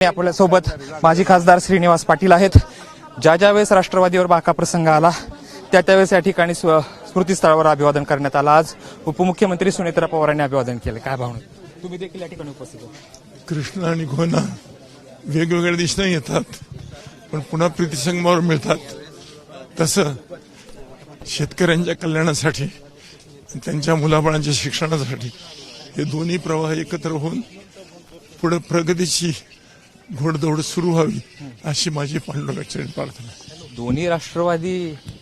आपल्या सोबत माजी खासदार श्रीनिवास पाटील आहेत. ज्या वेळेस राष्ट्रवादीवर बाका प्रसंग आला त्यावेळेस या ठिकाणी स्मृतीस्थळावर अभिवादन करण्यात आलं. आज उपमुख्यमंत्री सुनेत्रा पवारांनी अभिवादन केलं. काय भावना? तुम्ही देखील या ठिकाणी उपस्थित आहात. कृष्ण आणि घोणा वेगवेगळ्या दिशेने येतात पण पुन्हा प्रीतिसंगमावर मिळतात. तसं शेतकऱ्यांच्या कल्याणासाठी त्यांच्या मुलाबाळांच्या शिक्षणासाठी हे दोन्ही प्रवाह एकत्र होऊन पुढे प्रगतीची घोडदौड सुरू व्हावी अशी माझी पांडुरंगाची प्रार्थना. दोन्ही राष्ट्रवादी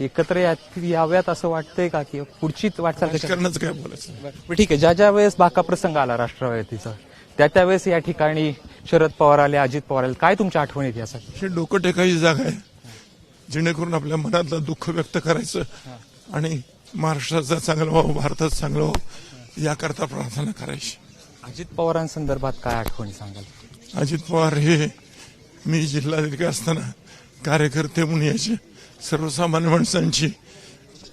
एकत्र याव्यात असं वाटतंय का की पुढची वाटचाल राजकारणाचं काय बोलायचं? ठीक आहे. ज्या वेळेस बाका प्रसंग आला राष्ट्रवादीचा त्यावेळेस या ठिकाणी शरद पवार आले, अजित पवार आले. काय तुमच्या आठवणीत यासाठी? हे डोकं टेकायची जागा आहे जेणेकरून आपल्या मनातलं दुःख व्यक्त करायचं आणि महाराष्ट्राचं चांगलं व्हावं, भारताचं चांगलं व्हावं याकरता प्रार्थना करायची. अजित पवारांसंदर्भात काय आठवणी सांगाल? अजित पवार हे मी जिल्हाधिकारी असताना कार्यकर्ते म्हणून यायचे. सर्वसामान्य माणसांची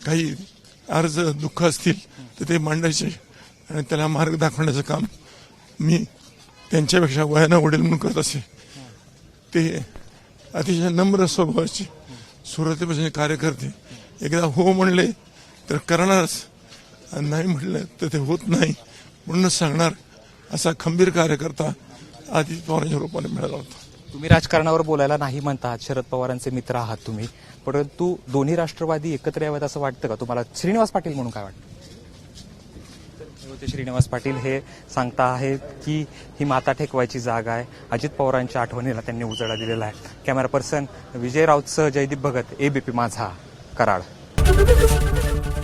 काही अर्ज दुःख असतील तर ते मांडायचे आणि त्याला मार्ग दाखवण्याचं काम मी त्यांच्यापेक्षा वयानं वडील म्हणून करत असे. ते अतिशय नम्र स्वभावाचे सुरुवातीपासून कार्यकर्ते. एकदा हो म्हणले तर करणारच, नाही म्हणलं तर ते होत नाही म्हणूनच सांगणार असा खंबीर कार्यकर्ता अजित पवारांच्या रूपाने मिळाला होता. तुम्ही राजकारणावर बोलायला नाही म्हणतात, शरद पवारांचे मित्र आहात तुम्ही, परंतु दोन्ही राष्ट्रवादी एकत्र यावेत असं वाटतं का तुम्हाला? श्रीनिवास पाटील म्हणून काय वाटतं? श्रीनिवास पाटील हे सांगता आहेत की ही माता ठेकवायची जागा आहे. अजित पवारांच्या आठवणीला त्यांनी उजाळा दिलेला आहे. कॅमेरा पर्सन विजय राऊतसह जयदीप भगत, एबीपी माझा, कराड.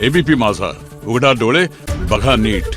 एबीपी माझा, उघडा डोळे बघा नीट.